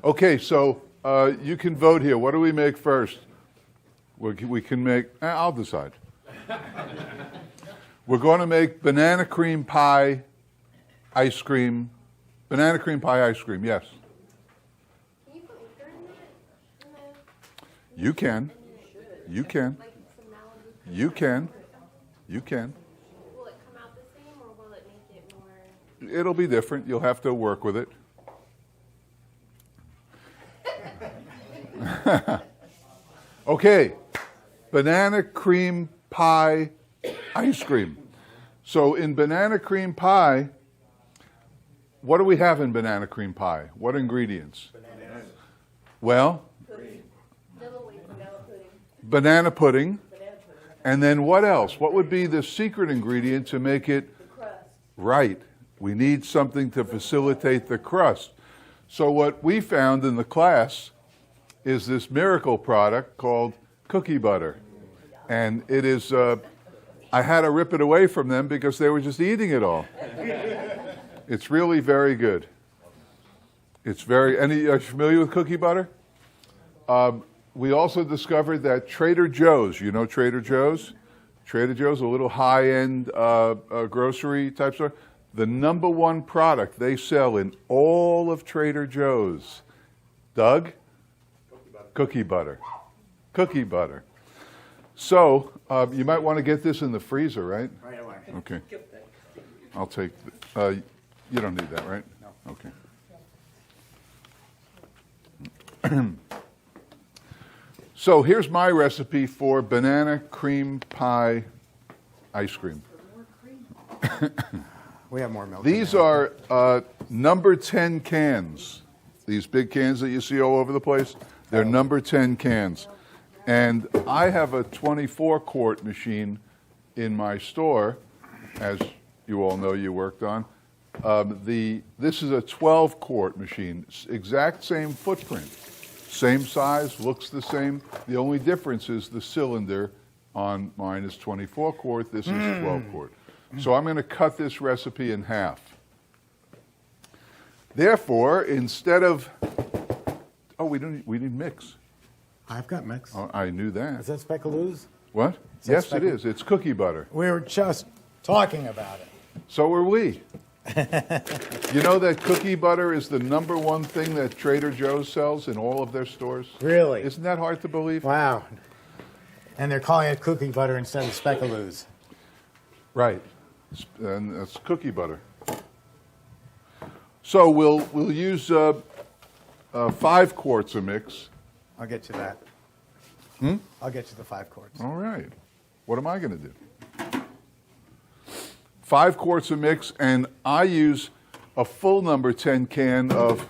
Okay, so you can vote here. What do we make first? We can make, I'll decide. We're going to make banana cream pie ice cream. Banana cream pie ice cream, yes. Can you put liquor in that? You can. You can. Like some Malibu? You can. You can. Will it come out the same or will it make it more? It'll be different. You'll have to work with it. Okay, banana cream pie ice cream. So in banana cream pie, what do we have in banana cream pie? What ingredients? Bananas. Well, banana pudding. And then what else? What would be the secret ingredient to make it right? We need something to facilitate the crust. So what we found in the class is this miracle product called cookie butter. And it is, I had to rip it away from them because they were just eating it all. It's really very good. It's very, are you familiar with cookie butter? We also discovered that Trader Joe's, you know Trader Joe's? Trader Joe's, a little high-end grocery type store. The #1 product they sell in all of Trader Joe's, Doug? Cookie butter. Cookie butter. So you might want to get this in the freezer, right? Right away. Okay. I'll take, you don't need that, right? No. Okay. So here's my recipe for banana cream pie ice cream. We have more milk. These are number 10 cans. These big cans that you see all over the place, they're number 10 cans. And I have a 24-quart machine in my store, as you all know you worked on. This is a 12-quart machine, exact same footprint, same size, looks the same. The only difference is the cylinder on mine is 24-quart, this is 12-quart. So I'm going to cut this recipe in half. Therefore, instead of, we need mix. I've got mix. Oh, I knew that. Is that Speckaloo's? What? Yes, it is. It's cookie butter. We were just talking about it. So were we. You know that cookie butter is the #1 thing that Trader Joe's sells in all of their stores? Really? Isn't that hard to believe? Wow. And they're calling it cookie butter instead of Speckaloo's. Right. And that's cookie butter. So we'll use 5 quarts of mix. I'll get you that. I'll get you the 5 quarts. All right. What am I going to do? 5 quarts of mix, and I use a full number 10 can of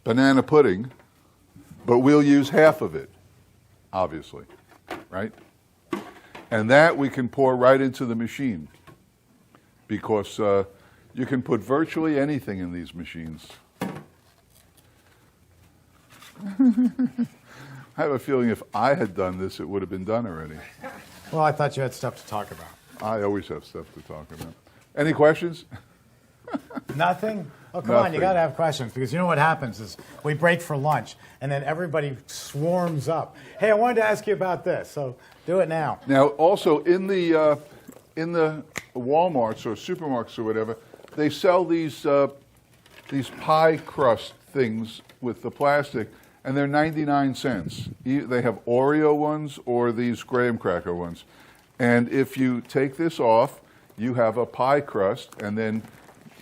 banana pudding, but we'll use half of it, obviously, right? And that we can pour right into the machine because you can put virtually anything in these machines. I have a feeling if I had done this, it would have been done already. Well, I thought you had stuff to talk about. I always have stuff to talk about. Any questions? Nothing? Oh, come on, Nothing. you got to have questions because you know what happens is we break for lunch and then everybody swarms up. Hey, I wanted to ask you about this, so do it now. Now, also in the Walmarts or supermarkets or whatever, they sell these pie crust things with the plastic, and they're 99 cents. They have Oreo ones or these graham cracker ones. And if you take this off, you have a pie crust, and then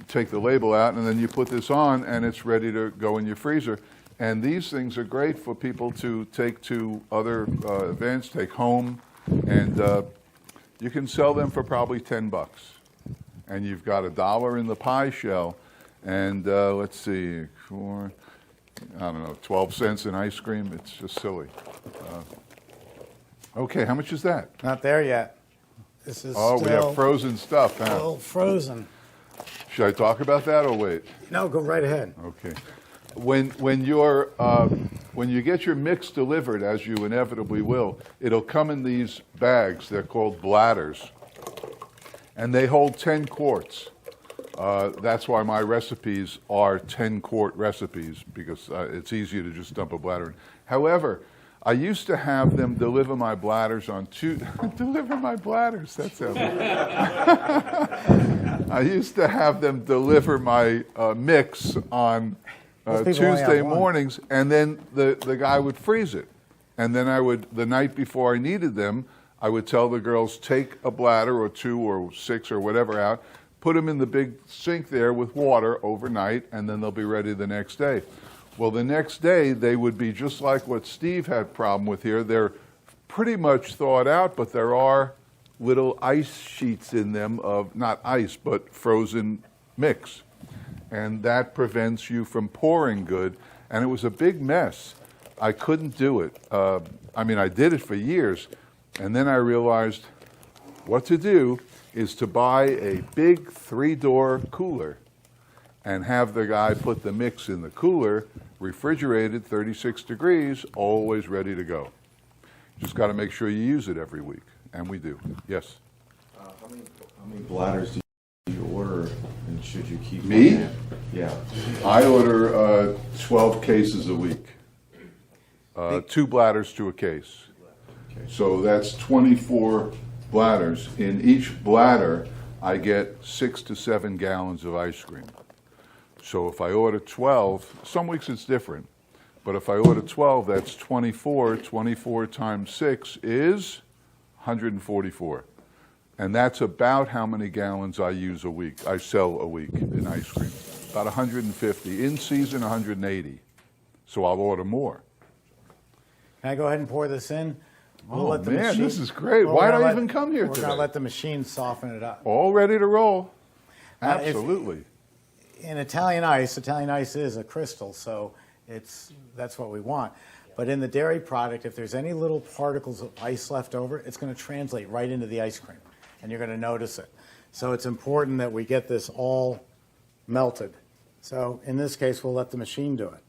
take the label out, and then you put this on, and it's ready to go in your freezer. And these things are great for people to take to other events, take home, and you can sell them for probably $10. And you've got $1 in the pie shell, and let's see, for, I don't know, 12 cents in ice cream. It's just silly. Okay, how much is that? Not there yet. This is Oh, we have frozen stuff, huh? still frozen. Should I talk about that or wait? No, go right ahead. Okay. When you're when you get your mix delivered, as you inevitably will, it'll come in these bags. They're called bladders, and they hold 10 quarts. That's why my recipes are 10-quart recipes, because it's easier to just dump a bladder in. However, I used to have them deliver my bladders on deliver my bladders, that sounds I used to have them deliver my mix on Tuesday mornings, and then the guy would freeze it. And then the night before I needed them, I would tell the girls, take a bladder or 2 or 6 or whatever out, put them in the big sink there with water overnight, and then they'll be ready the next day. Well, the next day, they would be just like what Steve had problem with here. They're pretty much thawed out, but there are little ice sheets in them of, not ice, but frozen mix. And that prevents you from pouring good. And it was a big mess. I couldn't do it. I mean, I did it for years. And then I realized what to do is to buy a big 3-door cooler and have the guy put the mix in the cooler, refrigerated, 36 degrees, always ready to go. Just got to make sure you use it every week, and we do. Yes? How many bladders do you order, and should you keep Me? them? Yeah. I order 12 cases a week. 2 bladders to a case. Okay. So that's 24 bladders. In each bladder, I get 6 to 7 gallons of ice cream. So if I order 12, some weeks it's different, but if I order 12, that's 24. 24 times 6 is 144. And that's about how many gallons I use a week. I sell a week in ice cream. About 150. In season, 180. So I'll order more. Can I go ahead and pour this in? Oh, man, this is great. Why did I even come here today? We're going to let the machine soften it up. All ready to roll. Absolutely. In Italian ice is a crystal, so that's what we want. But in the dairy product, if there's any little particles of ice left over, it's going to translate right into the ice cream, and you're going to notice it. So it's important that we get this all melted. So in this case, we'll let the machine do it.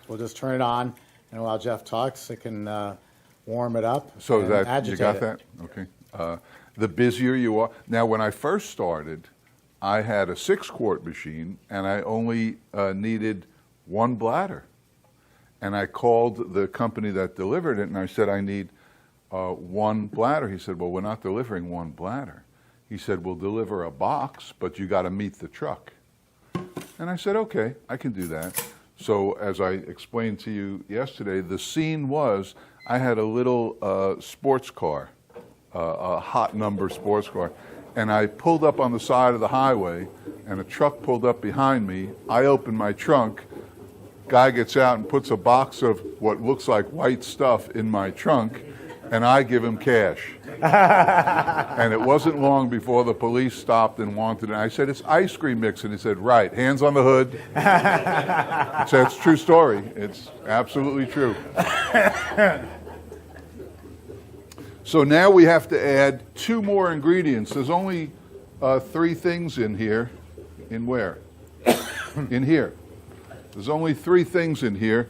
We'll just turn it on, and while Jeff talks, it can warm it up. So and that agitate you got it. that? Okay. The busier you are. Now, when I first started, I had a 6-quart machine, and I only needed 1 bladder. And I called the company that delivered it, and I said, I need 1 bladder. He said, well, we're not delivering 1 bladder. He said, we'll deliver a box, but you got to meet the truck. And I said, okay, I can do that. So as I explained to you yesterday, the scene was I had a little sports car, a hot number sports car, and I pulled up on the side of the highway, and a truck pulled up behind me. I opened my trunk. Guy gets out and puts a box of what looks like white stuff in my trunk, and I give him cash. And it wasn't long before the police stopped and wanted it. I said, it's ice cream mix. And he said, right, hands on the hood. So it's a true story. It's absolutely true. So now we have to add 2 more ingredients. There's only 3 things in here. In where? In here. There's only 3 things in here.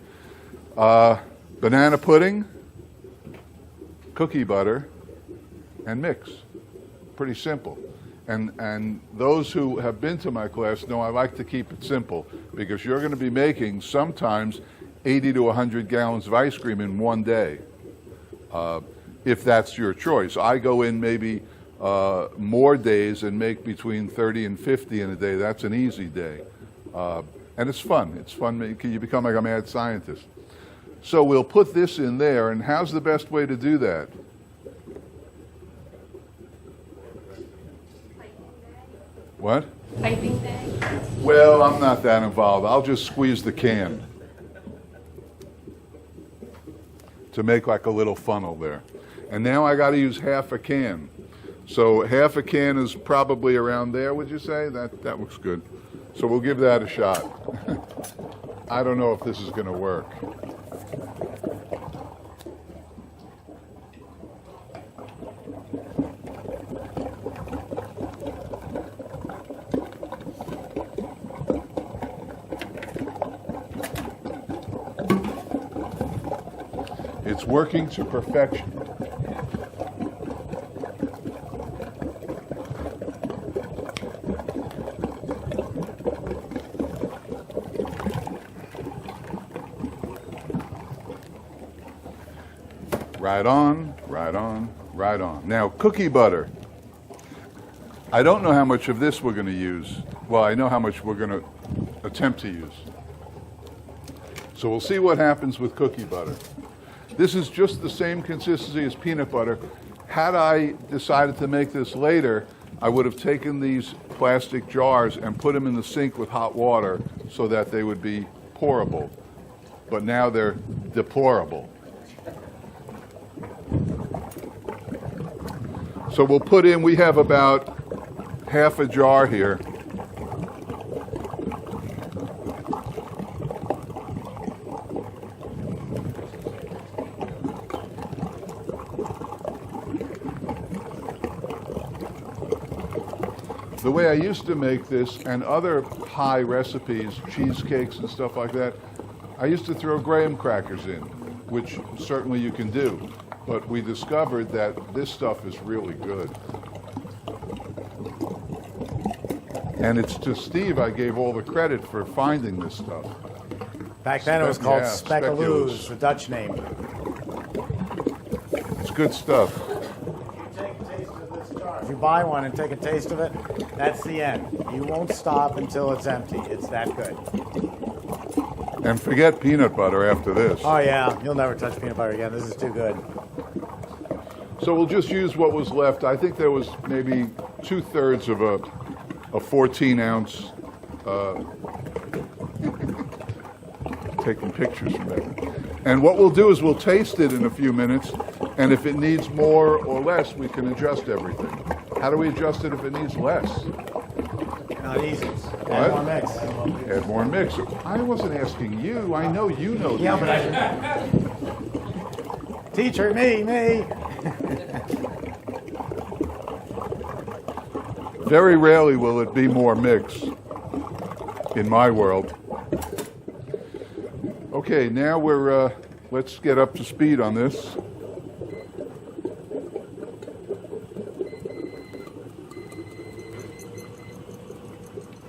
Banana pudding, cookie butter, and mix. Pretty simple. And those who have been to my class know I like to keep it simple, because you're going to be making sometimes 80 to 100 gallons of ice cream in one day, if that's your choice. I go in maybe more days and make between 30 and 50 in a day. That's an easy day. And it's fun. It's fun. You become like a mad scientist. So we'll put this in there, and how's the best way to do that? What? Piping bag? Well, I'm not that involved. I'll just squeeze the can to make like a little funnel there. And now I got to use half a can. So half a can is probably around there, would you say? That looks good. So we'll give that a shot. I don't know if this is going to work. It's working to perfection. Right on, right on, right on. Now, cookie butter. I don't know how much of this we're going to use. Well, I know how much we're going to attempt to use. So we'll see what happens with cookie butter. This is just the same consistency as peanut butter. Had I decided to make this later, I would have taken these plastic jars and put them in the sink with hot water so that they would be pourable. But now they're deplorable. So we'll put in, we have about half a jar here. The way I used to make this and other pie recipes, cheesecakes and stuff like that, I used to throw graham crackers in, which certainly you can do. But we discovered that this stuff is really good. And it's to Steve I gave all the credit for finding this stuff. Back then it was called Yeah, Speculoos, the Dutch name. It's good stuff. If you buy one and take a taste of it, that's the end. You won't stop until it's empty. It's that good. And forget peanut butter after this. Oh yeah, you'll never touch peanut butter again. This is too good. So we'll just use what was left. I think there was maybe 2/3 of a 14-ounce. Taking pictures from that. And what we'll do is we'll taste it in a few minutes, and if it needs more or less, we can adjust everything. How do we adjust it if it needs less? Not easy. Add more mix. Add more mix. I wasn't asking you. I know you know. Yeah, but teacher, me. Very rarely will it be more mix in my world. Okay, now we're, let's get up to speed on this.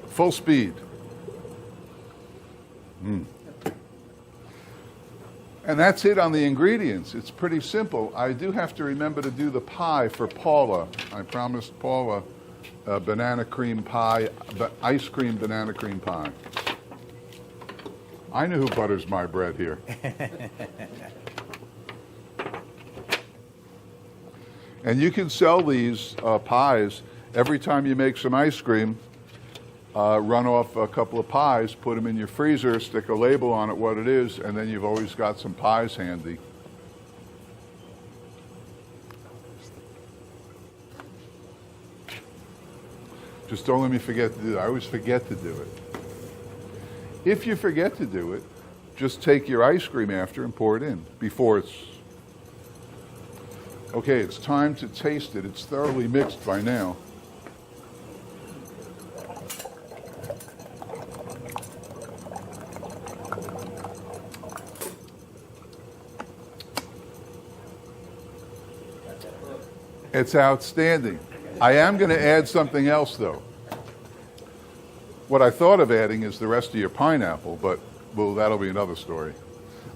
Full speed. And that's it on the ingredients. It's pretty simple. I do have to remember to do the pie for Paula. I promised Paula a banana cream pie, ice cream banana cream pie. I know who butters my bread here. And you can sell these pies every time you make some ice cream. Run off a couple of pies, put them in your freezer, stick a label on it what it is, and then you've always got some pies handy. Just don't let me forget to do it. I always forget to do it. If you forget to do it, just take your ice cream after and pour it in before it's... Okay, it's time to taste it. It's thoroughly mixed by now. It's outstanding. I am going to add something else, though. What I thought of adding is the rest of your pineapple, but well, that'll be another story.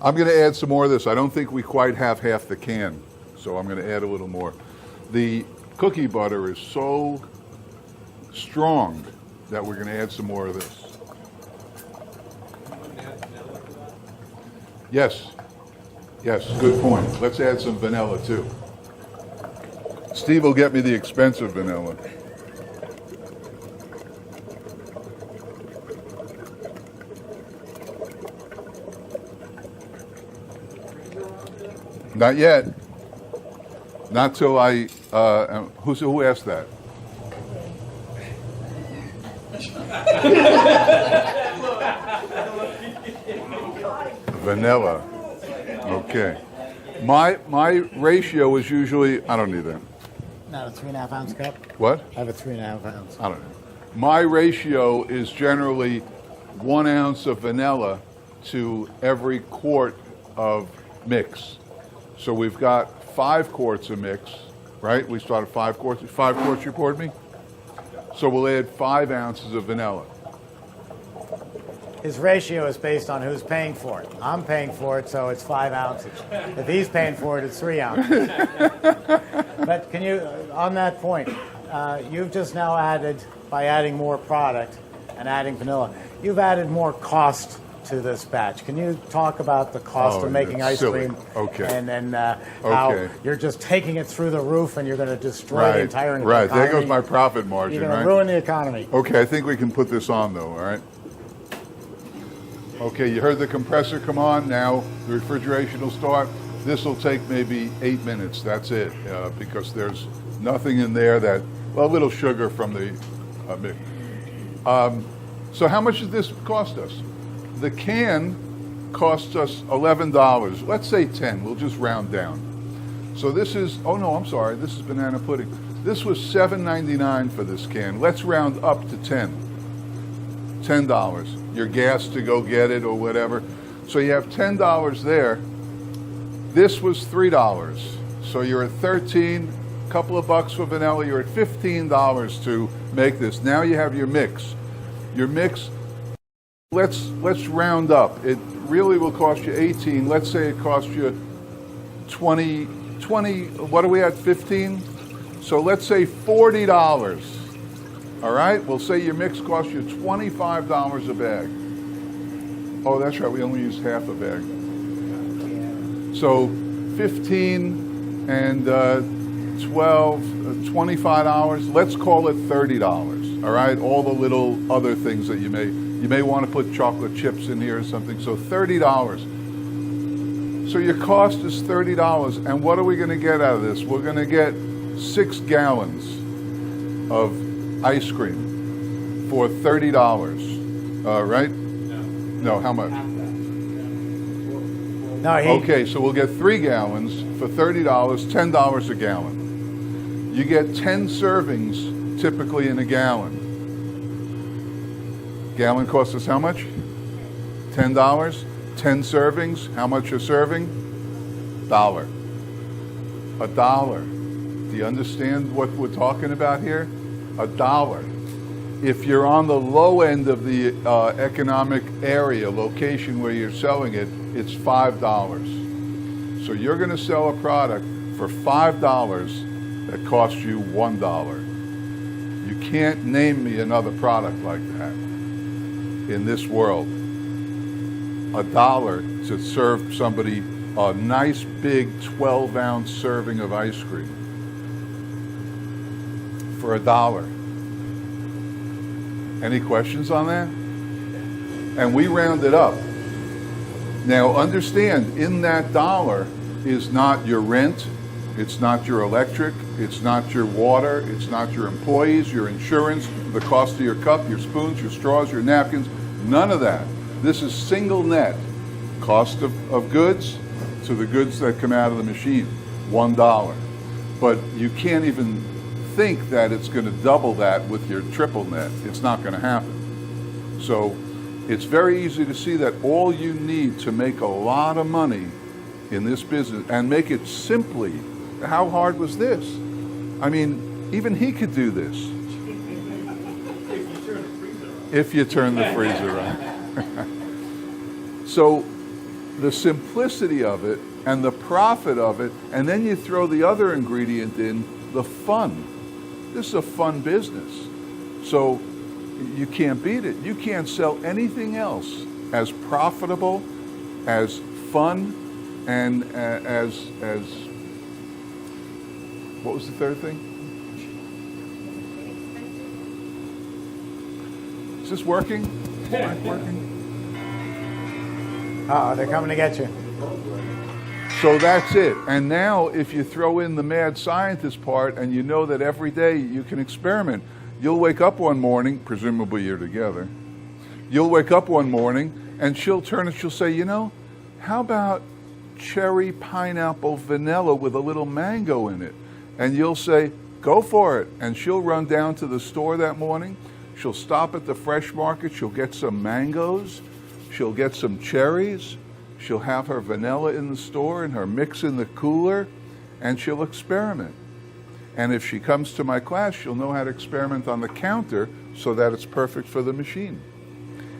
I'm going to add some more of this. I don't think we quite have half the can, so I'm going to add a little more. The cookie butter is so strong that we're going to add some more of this. Yes. Yes, good point. Let's add some vanilla, too. Steve will get me the expensive vanilla. Not yet. Not till I, who asked that? Vanilla. Okay. My ratio is usually, I don't need that. Not a 3.5 ounce cup? What? I have a 3.5 ounce. I don't know. My ratio is generally 1 ounce of vanilla to every quart of mix. So we've got 5 quarts of mix, right? We started 5 quarts. 5 quarts you poured me? So we'll add 5 ounces of vanilla. His ratio is based on who's paying for it. I'm paying for it, so it's 5 ounces. If he's paying for it, it's 3 ounces. But can you, on that point, you've just now added, by adding more product and adding vanilla, you've added more cost to this batch. Can you talk about the cost of making ice silly. cream? Okay. And then how Okay. you're just taking it through the roof and you're going to destroy the entire economy. Right, there goes my profit margin, You're going right? to ruin the economy. Okay, I think we can put this on though, all right? Okay, you heard the compressor come on. Now the refrigeration will start. This will take maybe 8 minutes. That's it, because there's nothing in there that, well, a little sugar from the mix. So how much does this cost us? The can costs us $11. Let's say 10. We'll just round down. So this is, oh no, I'm sorry. This is banana pudding. This was $7.99 for this can. Let's round up to 10. $10. Your gas to go get it or whatever. So you have $10 there. This was $3. So you're at 13, couple of bucks for vanilla. You're at $15 to make this. Now you have your mix. Your mix, let's round up. It really will cost you 18. Let's say it costs you 20, what are we at, 15? So let's say $40. All right, we'll say your mix costs you $25 a bag. Oh, that's right, we only used half a bag. So 15 and 12, $25, let's call it $30, all right? All the little other things that you may want to put chocolate chips in here or something, so $30. So your cost is $30, and what are we going to get out of this? We're going to get 6 gallons of ice cream for $30, right? No, how much? No, Okay, so we'll get 3 gallons for $30, $10 a gallon. You get 10 servings typically in a gallon. Gallon costs us how much? $10. 10 servings, how much a serving? $1. $1. Do you understand what we're talking about here? $1. If you're on the low end of the economic area, location where you're selling it, it's $5. So you're going to sell a product for $5 that costs you $1. You can't name me another product like that in this world. $1 to serve somebody a nice big 12-ounce serving of ice cream for $1. Any questions on that? And we round it up. Now understand, in that $1 is not your rent, it's not your electric, it's not your water, it's not your employees, your insurance, the cost of your cup, your spoons, your straws, your napkins, none of that. This is single net. Cost of goods to the goods that come out of the machine, $1. But you can't even think that it's going to double that with your triple net. It's not going to happen. So it's very easy to see that all you need to make a lot of money in this business and make it simply, how hard was this? I mean, even he could do this. If you turn the freezer on. So the simplicity of it and the profit of it, and then you throw the other ingredient in, the fun. This is a fun business. So you can't beat it. You can't sell anything else as profitable, as fun, and as what was the third thing? Is this working? Working? they're coming to get you. So that's it. And now if you throw in the mad scientist part and you know that every day you can experiment, you'll wake up one morning, presumably you're together, you'll wake up one morning and she'll turn and she'll say, you know, how about cherry, pineapple, vanilla with a little mango in it? And you'll say, go for it. And she'll run down to the store that morning. She'll stop at the fresh market. She'll get some mangoes. She'll get some cherries. She'll have her vanilla in the store and her mix in the cooler, and she'll experiment. And if she comes to my class, she'll know how to experiment on the counter so that it's perfect for the machine.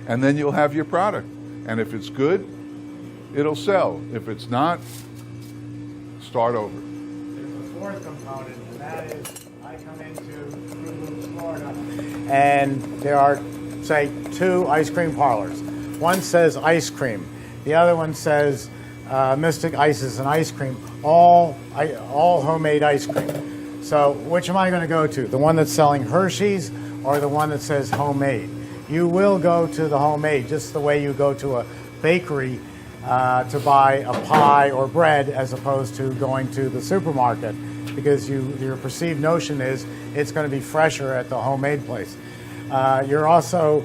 And then you'll have your product. And if it's good, it'll sell. If it's not, start over. There's a fourth component, and that is I come into Fruit Loops, Florida, and there are, say, 2 ice cream parlors. One says ice cream. The other one says Mystic Ices and ice cream, all homemade ice cream. So which am I going to go to? The one that's selling Hershey's or the one that says homemade? You will go to the homemade, just the way you go to a bakery to buy a pie or bread as opposed to going to the supermarket, because your perceived notion is it's going to be fresher at the homemade place. You're also,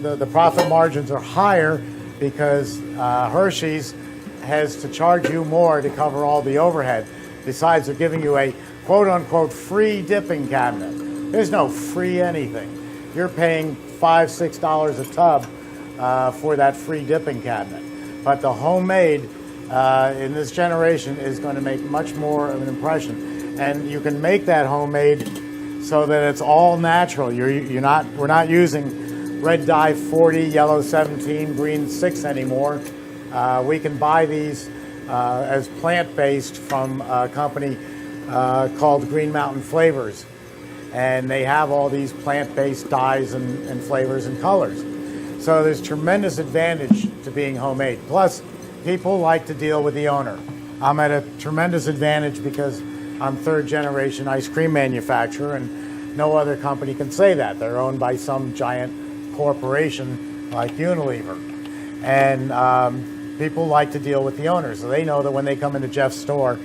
the profit margins are higher because Hershey's has to charge you more to cover all the overhead. Besides, they're giving you a quote-unquote free dipping cabinet. There's no free anything. You're paying $5, $6 a tub for that free dipping cabinet. But the homemade in this generation is going to make much more of an impression. And you can make that homemade so that it's all natural. We're not using red dye 40, yellow 17, green 6 anymore. We can buy these as plant-based from a company called Green Mountain Flavors. And they have all these plant-based dyes and flavors and colors. So there's tremendous advantage to being homemade. Plus, people like to deal with the owner. I'm at a tremendous advantage because I'm 3rd generation ice cream manufacturer, and no other company can say that. They're owned by some giant corporation like Unilever. And people like to deal with the owner, so they know that when they come into Jeff's store,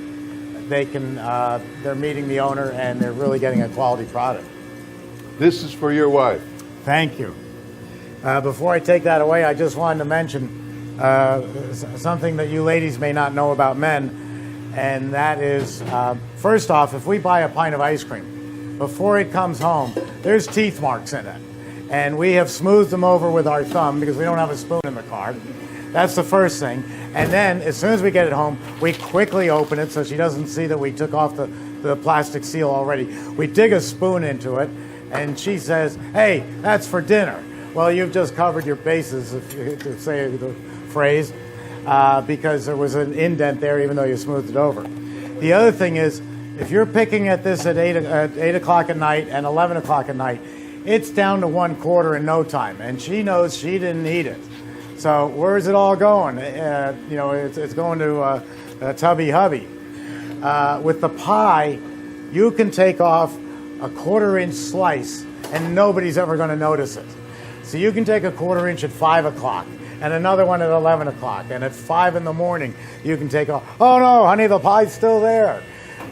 they're meeting the owner and they're really getting a quality product. This is for your wife. Thank you. Before I take that away, I just wanted to mention something that you ladies may not know about men, and that is, first off, if we buy a pint of ice cream, before it comes home, there's teeth marks in it. And we have smoothed them over with our thumb because we don't have a spoon in the car. That's the first thing. And then, as soon as we get it home, we quickly open it so she doesn't see that we took off the plastic seal already. We dig a spoon into it, and she says, "Hey, that's for dinner." Well, you've just covered your bases, if you to say the phrase, because there was an indent there even though you smoothed it over. The other thing is, if you're picking at this at 8 o'clock at night and 11 o'clock at night, it's down to 1/4 in no time, and she knows she didn't eat it. So where's it all going? It's going to Tubby Hubby. With the pie, you can take off a 1/4-inch slice, and nobody's ever going to notice it. So you can take a 1/4 inch at 5 o'clock, and another one at 11 o'clock, and at 5 in the morning, you can take off. Oh no, honey, the pie's still there.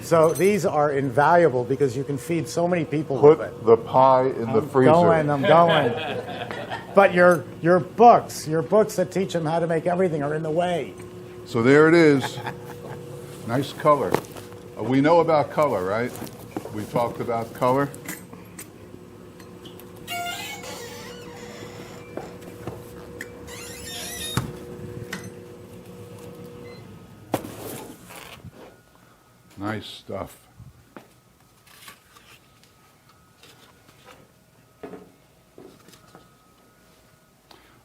So these are invaluable because you can feed so many people with it. Put the pie in the freezer. I'm going. But your books that teach them how to make everything are in the way. So there it is. Nice color. We know about color, right? We talked about color. Nice stuff.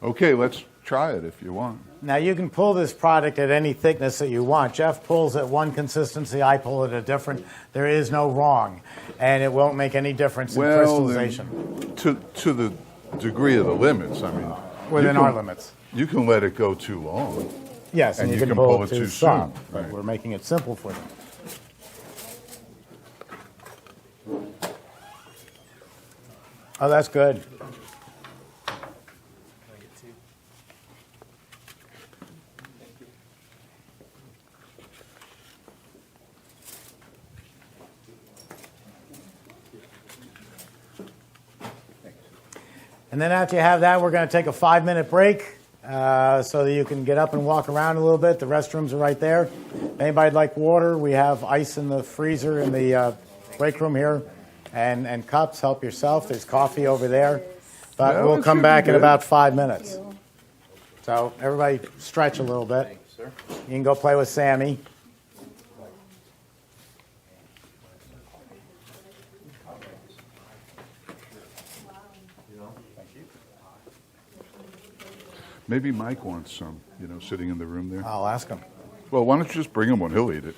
Okay, let's try it if you want. Now you can pull this product at any thickness that you want. Jeff pulls at one consistency, I pull it at a different. There is no wrong, and it won't make any difference in crystallization. To the degree of the limits, I mean. Within our limits. You can let it go too long. Yes, and you can pull it too soon. But right. we're making it simple for them. Oh, that's good. And then after you have that, we're going to take a 5-minute break so that you can get up and walk around a little bit. The restrooms are right there. If anybody'd like water, we have ice in the freezer in the break room here, and cups. Help yourself. There's coffee over there. But we'll come back in about 5 minutes. So everybody stretch a little bit. Thanks, sir. You can go play with Sammy. Maybe Mike wants some, sitting in the room there. I'll ask him. Well, why don't you just bring him one? He'll eat it.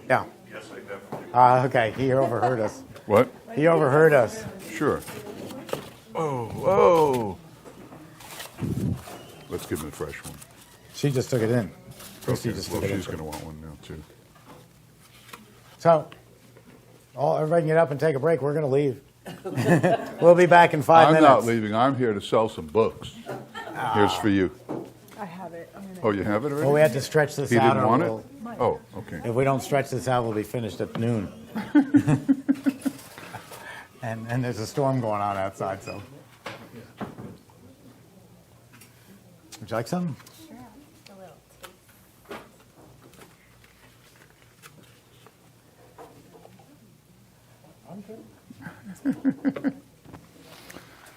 Yeah. Yes, I definitely. Okay, he overheard us. What? He overheard us. Sure. Oh. Let's give him a fresh one. She just took it in. Christy Okay, just well, took it in. she's going to want one now, too. So, everybody can get up and take a break. We're going to leave. We'll be back in 5 minutes. I'm not leaving. I'm here to sell some books. Here's for you. I have it. Oh, you have it already? Well, we had to stretch this He out. didn't or want it? we'll- Oh, okay. If we don't stretch this out, we'll be finished at noon. and there's a storm going on outside, so. Would you like some? Sure, just a little taste.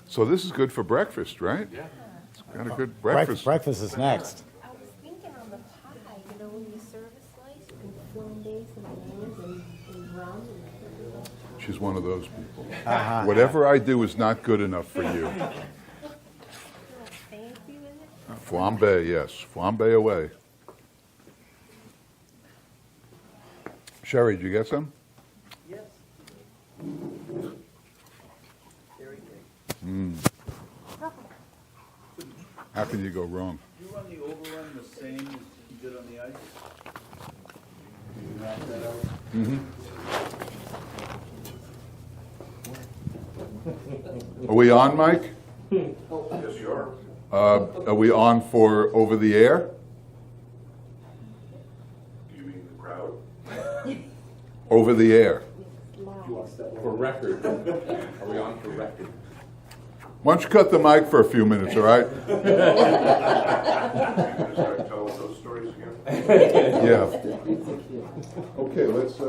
So this is good for breakfast, right? Yeah. It's got a good breakfast. Breakfast is next. I was thinking on the pie, when you serve a slice, you can flambe some onions and rum and She's one of those people. Whatever I do is not good enough for you. fancy with it. Flambe, yes. Flambe away. Sherry, did you get some? Yes. Very good. How can you go wrong? You run the overrun the same as you did on the ice? You knock that out? Are we on, Mike? Yes, you are. Are we on for over the air? Do you mean the crowd? Over the air. For record. Are we on for record? Why don't you cut the mic for a few minutes, all right? Tell those stories again? Yeah. Okay, let's.